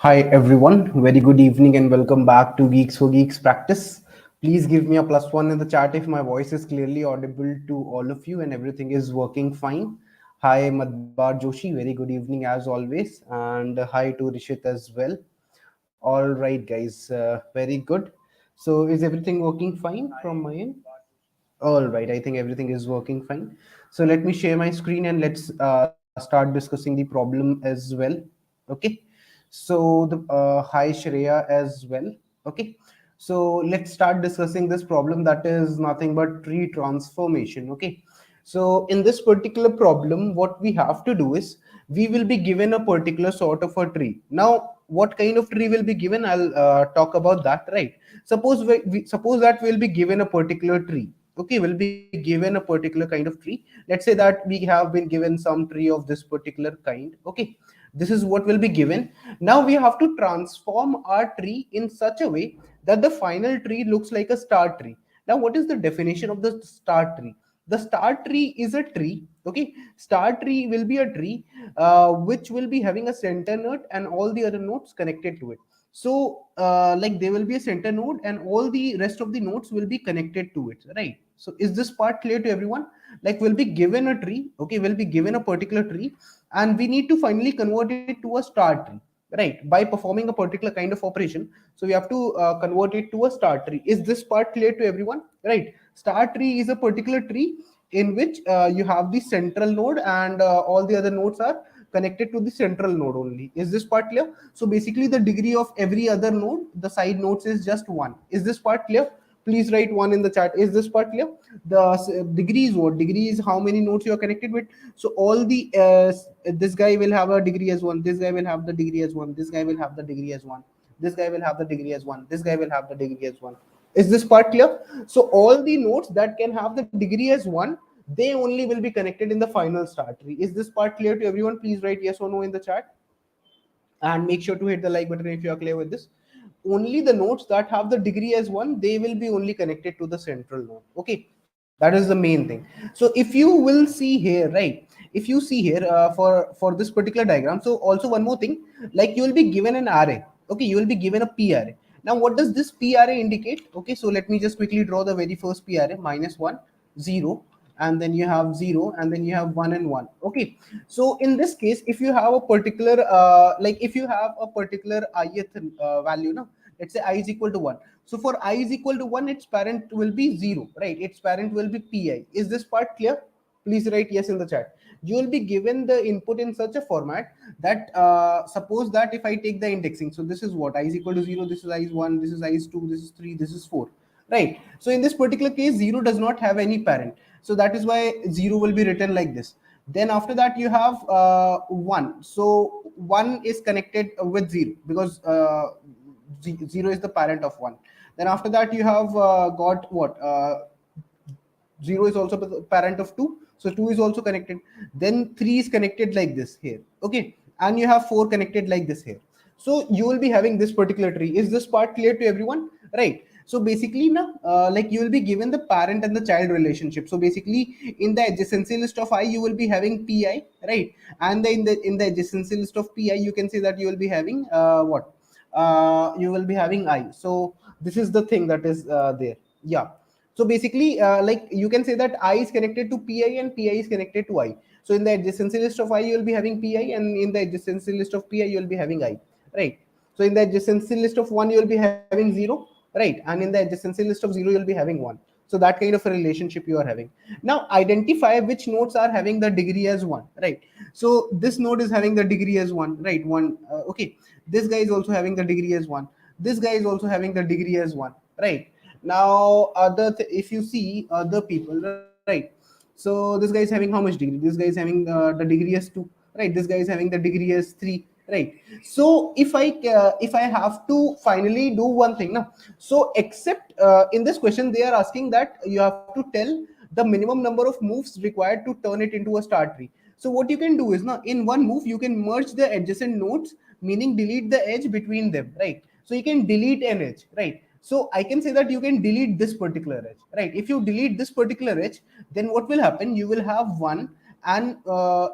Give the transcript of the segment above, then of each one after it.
Hi everyone, very good evening and welcome back to Geeks for Geeks practice. Please give me a +1 in the chat if my voice is clearly audible to all of you and everything is working fine. Hi Madbar Joshi, very good evening as always, and hi to Rishit as well. All right, guys, very good. So, is everything working fine from my end? All right, I think everything is working fine. So let me share my screen and let's start discussing the problem as well. Okay. So the hi Shreya as well. Okay. So let's start discussing this problem that is nothing but tree transformation. Okay. So in this particular problem, what we have to do is we will be given a particular sort of a tree. Now, what kind of tree will be given? I'll talk about that. Right. Suppose that we'll be given a particular tree. Okay, will be given a particular kind of tree. Let's say that we have been given some tree of this particular kind. Okay, this is what will be given. Now we have to transform our tree in such a way that the final tree looks like a star tree. Now what is the definition of the star tree? The star tree is a tree. Okay, star tree will be a tree which will be having a center node and all the other nodes connected to it. So like there will be a center node and all the rest of the nodes will be connected to it, right? So is this part clear to everyone? Like we'll be given a tree. Okay, we'll be given a particular tree and we need to finally convert it to a star tree, right, by performing a particular kind of operation. So we have to convert it to a star tree. Is this part clear to everyone? Right, star tree is a particular tree in which you have the central node and all the other nodes are connected to the central node only. Is this part clear? So basically the degree of every other node, the side nodes, is just 1. Is this part clear? Please write 1 in the chat. Is this part clear? The degree is what? Degree is how many nodes you are connected with. So all the this guy will have a degree as 1, this guy will have the degree as 1, this guy will have the degree as 1, this guy will have the degree as 1, this guy will have the degree as 1. Is this part clear? So all the nodes that can have the degree as 1, they only will be connected in the final star tree. Is this part clear to everyone? Please write yes or no in the chat and make sure to hit the like button if you are clear with this. Only the nodes that have the degree as 1, they will be only connected to the central node. Okay, that is the main thing. So if you will see here, right, if you see here for this particular diagram, so also one more thing, like you will be given an array. Okay, you will be given a p array. Now what does this p array indicate? Okay, so let me just quickly draw the very first p array. -1, 0, and then you have 0, and then you have 1 and 1. Okay, so in this case, if you have a particular like if you have a particular ith value, now let's say I is equal to 1. So for I is equal to 1, its parent will be 0, right? Its parent will be pi. Is this part clear? Please write yes in the chat. You will be given the input in such a format that suppose that if I take the indexing, so this is what I is equal to 0, this is I is 1, this is I is 2, this is 3, this is 4, right? So in this particular case, 0 does not have any parent, so that is why 0 will be written like this. Then after that you have 1. So 1 is connected with 0 because 0 is the parent of 1. Then after that you have got what 0 is also the parent of 2, so 2 is also connected. Then 3 is connected like this here. Okay, and you have 4 connected like this here. So you will be having this particular tree. Is this part clear to everyone? Right. So basically now like you will be given the parent and the child relationship. So basically in the adjacency list of I you will be having pi, right? And in the adjacency list of pi you can say that you will be having what you will be having I. So this is the thing that is there. Yeah, so basically like you can say that I is connected to pi and pi is connected to I. So in the adjacency list of I you will be having pi, and in the adjacency list of pi you will be having I, right? So in the adjacency list of 1 you will be having 0, right? And in the adjacency list of 0 you will be having 1. So that kind of a relationship you are having. Now identify which nodes are having the degree as 1, right? So this node is having the degree as 1, right? 1. Okay, this guy is also having the degree as 1, this guy is also having the degree as 1, right? Now if you see other people, right? So this guy is having how much degree? This guy is having the degree as 2, right? This guy is having the degree as 3, right? So if I have to finally do one thing now, so except in this question they are asking that you have to tell the minimum number of moves required to turn it into a star tree. So what you can do is now in one move you can merge the adjacent nodes, meaning delete the edge between them, right? So you can delete an edge, right? So I can say that you can delete this particular edge, right? If you delete this particular edge, then what will happen? You will have 1, and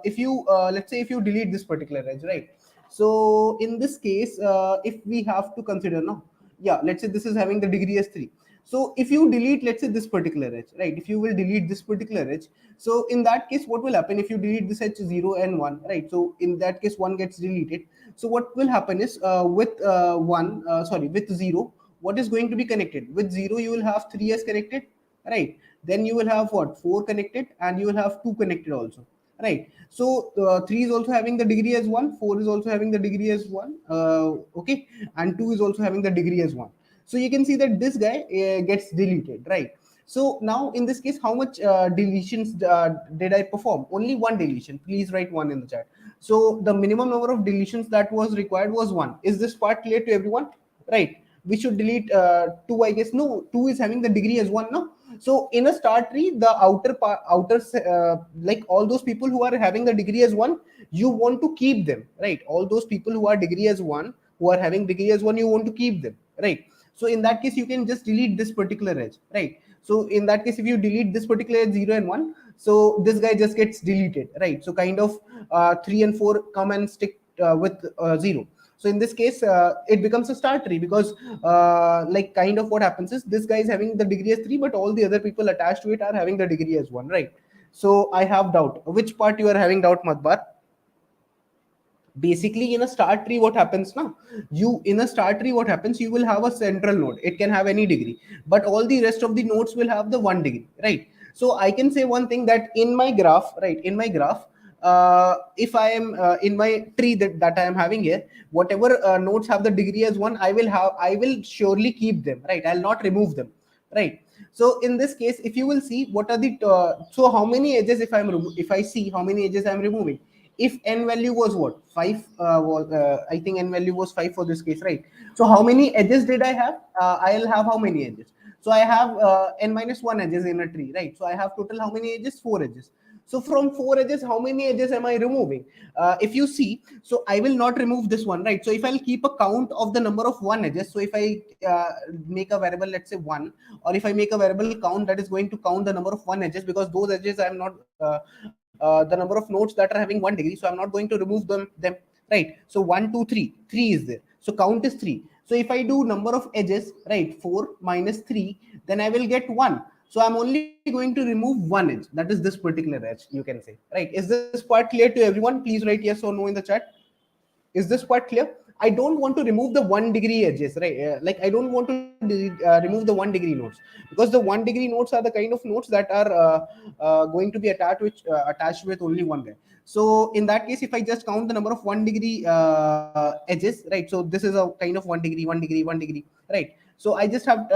if you let's say if you delete this particular edge, right? So in this case, if we have to consider now, yeah, let's say this is having the degree as 3. So if you delete, let's say, this particular edge, right? If you will delete this particular edge, so in that case, what will happen if you delete this edge 0 and 1, right? So in that case, 1 gets deleted. So what will happen is, with 1, sorry, with 0, what is going to be connected? With 0, you will have 3 as connected, right? Then you will have what? 4 connected, and you will have 2 connected also, right? So 3 is also having the degree as 1, 4 is also having the degree as 1, okay, and 2 is also having the degree as 1. So you can see that this guy gets deleted, right? So now in this case, how much deletions did I perform? Only one deletion. Please write 1 in the chat. So the minimum number of deletions that was required was 1. Is this part clear to everyone? Right? We should delete 2, I guess. No, 2 is having the degree as 1, no? So in a star tree, the outer part, like all those people who are having the degree as 1, you want to keep them, right? All those people who are degree as 1, who are having degree as 1, you want to keep them, right? So in that case, you can just delete this particular edge, right? So in that case, if you delete this particular edge 0 and 1, so this guy just gets deleted, right? So kind of 3 and 4 come and stick with 0. So in this case, it becomes a star tree, because like kind of what happens is, this guy is having the degree as 3, but all the other people attached to it are having the degree as 1, right? So I have doubt. Which part you are having doubt, Madbar? Basically, in a star tree, what happens now? You in a star tree, what happens? You will have a central node. It can have any degree, but all the rest of the nodes will have the 1 degree, right? So I can say one thing, that in my graph, right, in my graph, if I am in my tree that I am having here, whatever nodes have the degree as 1, I will surely keep them, right? I'll not remove them, right? So in this case, if you will see, what are the so how many edges, if I see how many edges I'm removing, if n value was what, 5, I think n value was 5 for this case, right? So how many edges did I have? I'll have how many edges? So I have n minus 1 edges in a tree, right? So I have total how many edges? 4 edges. So from 4 edges, how many edges am I removing? If you see, so I will not remove this one, right? So if I'll keep a count of the number of 1 edges, so if I make a variable, let's say 1, or if I make a variable count, that is going to count the number of 1 edges, because those edges I'm not the number of nodes that are having 1 degree, so I'm not going to remove them, right? So 1, 2, 3, 3 is there, so count is 3. So if I do number of edges, right, 4 minus 3, then I will get 1. So I'm only going to remove 1 edge, that is this particular edge, you can say, right? Is this part clear to everyone? Please write yes or no in the chat. Is this part clear? I don't want to remove the 1 degree edges, right? Like I don't want to remove the 1 degree nodes, because the 1 degree nodes are the kind of nodes that are going to be attached with only one guy. So in that case, if I just count the number of 1 degree edges, right? So this is a kind of 1 degree, 1 degree, 1 degree, right? So I just have,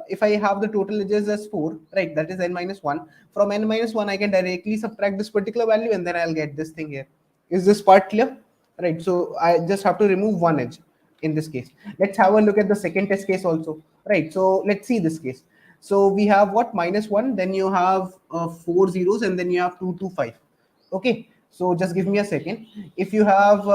if I have the total edges as 4, right, that is n minus 1. From n minus 1, I can directly subtract this particular value, and then I'll get this thing here. Is this part clear? Right? So I just have to remove 1 edge in this case. Let's have a look at the second test case also, right? So let's see this case. So we have what, minus 1, then you have 4 zeros, and then you have 2, 2, 5. Okay, so just give me a second. If you have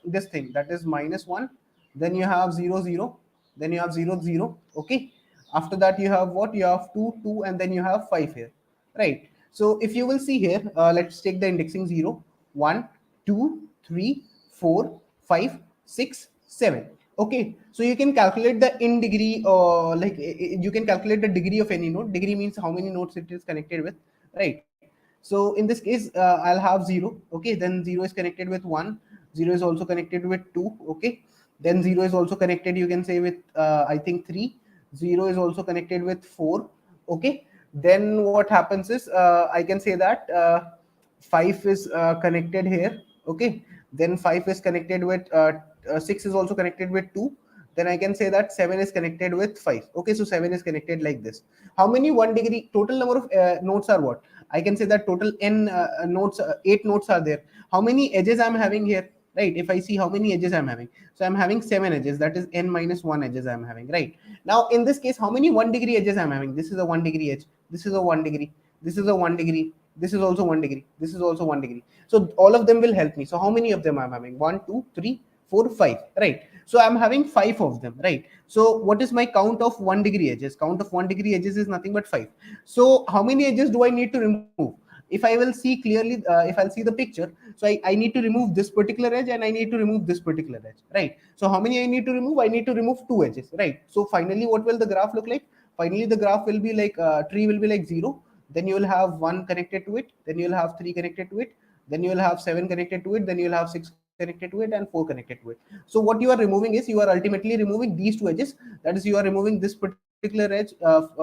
this thing, that is minus 1, then you have 0, 0, then you have 0, 0. Okay, after that you have what, you have 2, 2, and then you have 5 here, right? So if you will see here, let's take the indexing 0, 1, 2, 3, 4, 5, 6, 7. Okay, so you can calculate the in degree, you can calculate the degree of any node. Degree means how many nodes it is connected with, right? So in this case, I'll have 0. Okay, then 0 is connected with 1, 0 is also connected with 2. Okay, then 0 is also connected, you can say, with I think 3. 0 is also connected with 4. Okay, then what happens is, I can say that 5 is connected here. Okay, then 5 is connected with 6 is also connected with 2. Then I can say that 7 is connected with 5. Okay, so 7 is connected like this. How many 1 degree total number of nodes are what? I can say that total n nodes, 8 nodes are there. How many edges I'm having here, right? If I see how many edges I'm having, so I'm having 7 edges, that is n minus 1 edges I'm having, right? Now in this case, how many 1 degree edges I'm having? This is a 1 degree edge, this is a 1 degree, this is a 1 degree, this is also 1 degree, this is also 1 degree. So all of them will help me. So how many of them I'm having? 1, 2, 3, 4, 5, right? So I'm having 5 of them, right? So what is my count of 1 degree edges? Count of 1 degree edges is nothing but 5. So how many edges do I need to remove? if I will see clearly, if I'll see the picture, so I need to remove this particular edge and I need to remove this particular edge, right? So how many I need to remove? I need to remove two edges, right? So finally, what will the graph look like? Finally, the graph will be like, tree will be like 0, then you will have 1 connected to it, then you will have 3 connected to it, then you will have 7 connected to it, then you will have 6 connected to it, and 4 connected to it. So what you are removing is, you are ultimately removing these two edges. That is, you are removing this particular edge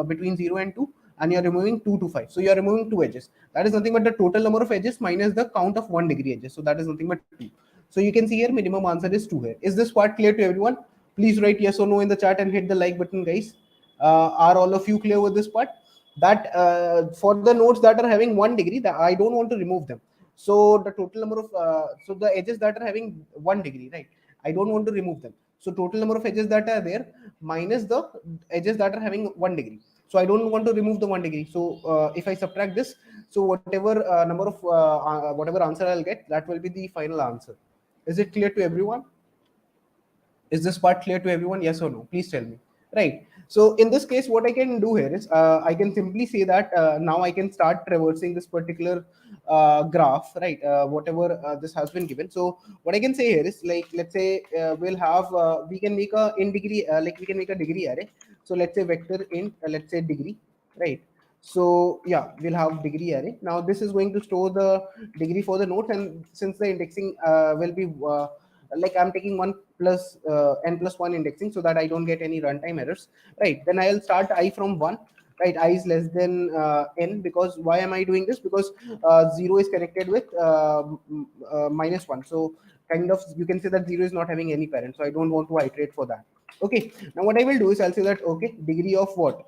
between 0 and 2, and you are removing 2 to 5. So you are removing two edges. That is nothing but the total number of edges minus the count of 1 degree edges. So that is nothing but 2. So you can see here, minimum answer is 2 here. Is this part clear to everyone? Please write yes or no in the chat and hit the like button, guys. Are all of you clear with this part? That for the nodes that are having 1 degree, that I don't want to remove them. So the total number of so the edges that are having 1 degree, right? I don't want to remove them. So total number of edges that are there minus the edges that are having 1 degree. So I don't want to remove the 1 degree. So if I subtract this, so whatever number of whatever answer I'll get, that will be the final answer. Is it clear to everyone? Is this part clear to everyone? Yes or no? Please tell me. Right. So in this case, what I can do here is, I can simply say that now I can start traversing this particular graph, right? Whatever this has been given. So what I can say here is, like, let's say we'll have, we can make a in degree, like we can make a degree array. So let's say vector int, let's say degree, right? So yeah, we'll have degree array. Now this is going to store the degree for the nodes, and since the indexing will be like I'm taking 1 plus n plus 1 indexing, so that I don't get any runtime errors, right? Then I'll start I from 1, right? I is less than n, because why am I doing this? Because 0 is connected with minus 1. So kind of you can say that 0 is not having any parent, so I don't want to iterate for that. Okay, now what I will do is, I'll say that, okay, degree of what,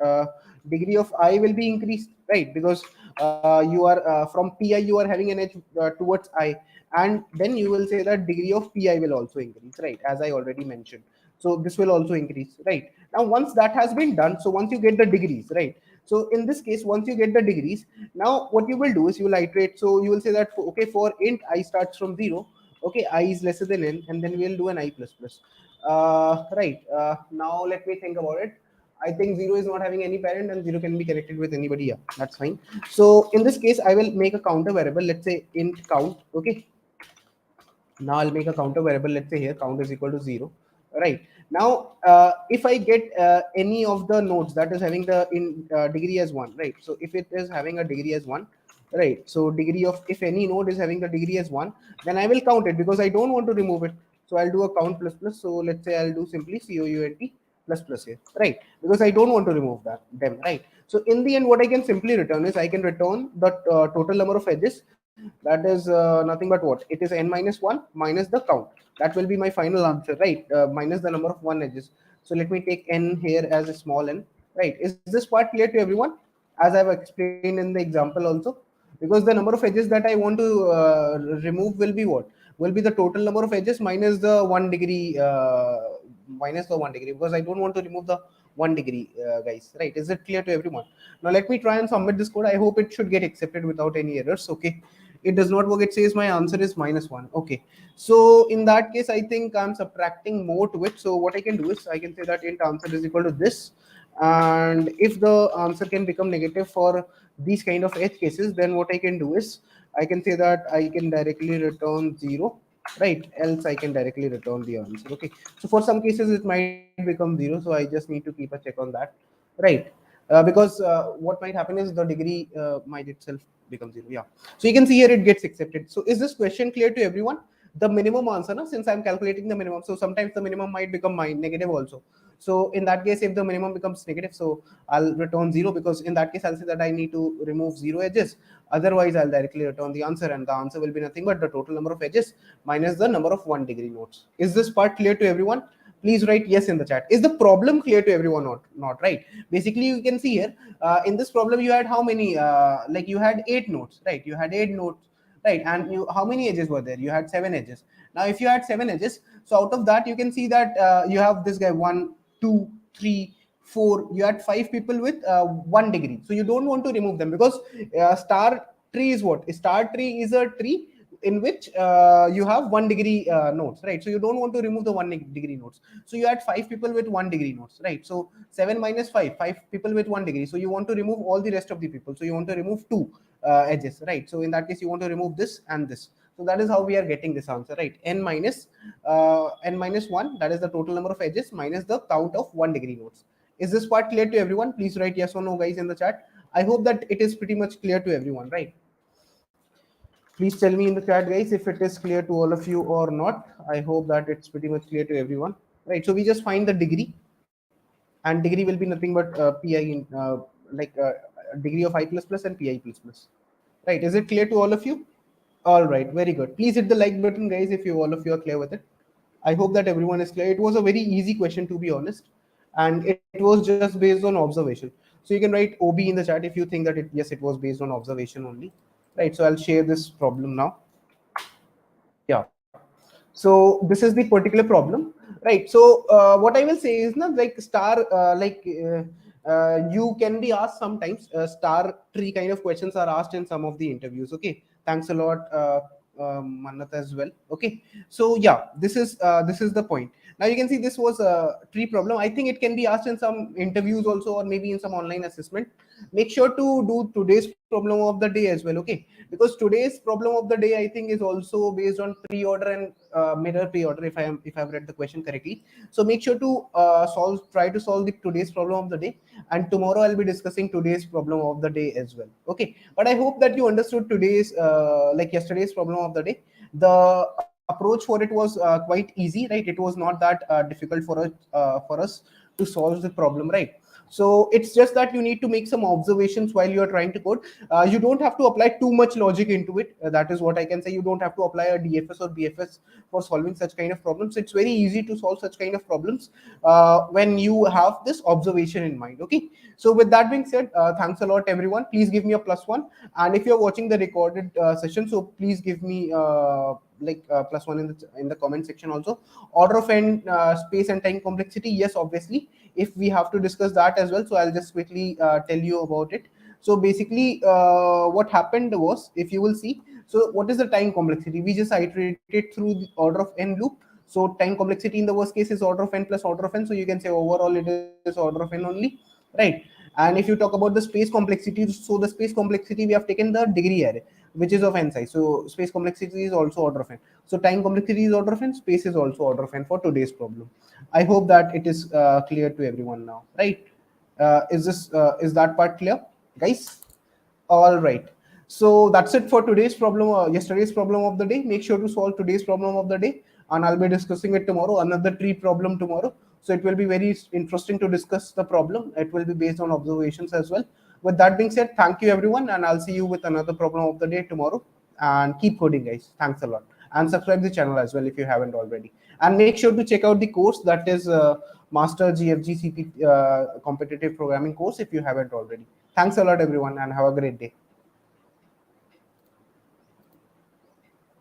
degree of I will be increased, right? Because you are from pi, you are having an edge towards I, and then you will say that degree of pi will also increase, right? As I already mentioned. So this will also increase, right? Now once that has been done, so once you get the degrees, right? So in this case, once you get the degrees, now what you will do is, you will iterate. So you will say that, okay, for int I starts from 0, okay, I is lesser than n, and then we'll do an I plus plus. Right. Now let me think about it. I think 0 is not having any parent, and 0 can be connected with anybody. Yeah, that's fine. So in this case, I will make a counter variable. Let's say int count. Okay. Now I'll make a counter variable. Let's say here count is equal to 0. Right. Now, if I get any of the nodes that is having the in degree as 1, right? So if it is having a degree as 1, right? So degree of, if any node is having the degree as 1, then I will count it, because I don't want to remove it. So I'll do a count plus plus. So let's say I'll do simply count plus plus here, right? Because I don't want to remove that them, right? So in the end, what I can simply return is, I can return the total number of edges. That is nothing but what? It is n minus 1 minus the count. That will be my final answer, right? Minus the number of 1 edges. So let me take n here as a small n, right? Is this part clear to everyone? As I've explained in the example also, because the number of edges that I want to remove will be what? Will be the total number of edges minus the 1 degree, because I don't want to remove the 1 degree, guys, right? Is it clear to everyone? Now let me try and submit this code. I hope it should get accepted without any errors. Okay, it does not work. It says my answer is -1. Okay, so in that case, I think I'm subtracting more to it. So what I can do is, I can say that int answer is equal to this, and if the answer can become negative for these kind of edge cases, then what I can do is, I can say that I can directly return 0, right? Else I can directly return the answer. Okay, so for some cases it might become 0, so I just need to keep a check on that, right? Because what might happen is, the degree might itself become 0. Yeah, so you can see here it gets accepted. So is this question clear to everyone? The minimum answer, na, since I'm calculating the minimum, so sometimes the minimum might become negative also. So in that case, if the minimum becomes negative, so I'll return 0, because in that case I'll say that I need to remove 0 edges. Otherwise, I'll directly return the answer, and the answer will be nothing but the total number of edges minus the number of 1 degree nodes. Is this part clear to everyone? Please write yes in the chat. Is the problem clear to everyone or not? Right. Basically, you can see here in this problem, you had how many? Like you had 8 nodes, right? You had 8 nodes, right? And you, how many edges were there? You had 7 edges. Now, if you had 7 edges, so out of that, you can see that you have this guy 1, 2, 3, 4. You had 5 people with 1 degree. So you don't want to remove them, because star tree is what? A star tree is a tree in which you have 1 degree notes, right? So you don't want to remove the 1 degree notes. So you had 5 people with 1 degree notes, right? So 7 minus 5 people with 1 degree. So you want to remove all the rest of the people. So you want to remove two edges, right? So in that case, you want to remove this and this. So that is how we are getting this answer, right? N minus 1, that is the total number of edges minus the count of 1 degree notes. Is this part clear to everyone? Please write yes or no, guys, in the chat. I hope that it is pretty much clear to everyone, right? Please tell me in the chat, guys, if it is clear to all of you or not. I hope that it's pretty much clear to everyone, right? So we just find the degree, and degree will be nothing but pi in like degree of I plus plus and pi plus plus, right? Is it clear to all of you? All right, very good. Please hit the like button, guys, if you all of you are clear with it. I hope that everyone is clear. It was a very easy question, to be honest, and it was just based on observation. So you can write OB in the chat if you think that yes, it was based on observation only, right? So I'll share this problem now. Yeah. So this is the particular problem, right? So what I will say is not like star you can be asked sometimes. Star tree kind of questions are asked in some of the interviews. Okay, thanks a lot, Manat, as well. Okay, so yeah, this is the point. Now you can see this was a tree problem. I think it can be asked in some interviews also, or maybe in some online assessment. Make sure to do today's problem of the day as well. Okay, because today's problem of the day, I think, is also based on pre-order and mirror pre-order, if I've read the question correctly. So make sure to try to solve the today's problem of the day, and tomorrow I'll be discussing today's problem of the day as well. Okay, but I hope that you understood today's like yesterday's problem of the day. The approach for it was quite easy, right? It was not that difficult for us to solve the problem, right? So it's just that you need to make some observations while you are trying to code. You don't have to apply too much logic into it. That is what I can say. You don't have to apply a DFS or BFS for solving such kind of problems. It's very easy to solve such kind of problems when you have this observation in mind. Okay, so with that being said, thanks a lot, everyone. Please give me a +1, and if you're watching the recorded session, so please give me +1 in the comment section also. Order of n, space and time complexity, yes, obviously, if we have to discuss that as well. So I'll just quickly tell you about it. So basically what happened was, if you will see, so what is the time complexity? We just iterated through the order of n loop. So time complexity in the worst case is order of n plus order of n. So you can say overall it is order of n only, right? And if you talk about the space complexity, so the space complexity, we have taken the degree array, which is of n size. So space complexity is also order of n. So time complexity is order of n, space is also order of n for today's problem. I hope that it is clear to everyone now, right? Is that part clear, guys? All right. So that's it for today's problem, yesterday's problem of the day. Make sure to solve today's problem of the day, and I'll be discussing it tomorrow, another tree problem tomorrow. So it will be very interesting to discuss the problem. It will be based on observations as well. With that being said, thank you everyone, and I'll see you with another problem of the day tomorrow. And keep coding, guys. Thanks a lot. And subscribe the channel as well if you haven't already. And make sure to check out the course, that is Master GFG CP competitive programming course, if you haven't already. Thanks a lot, everyone, and have a great day.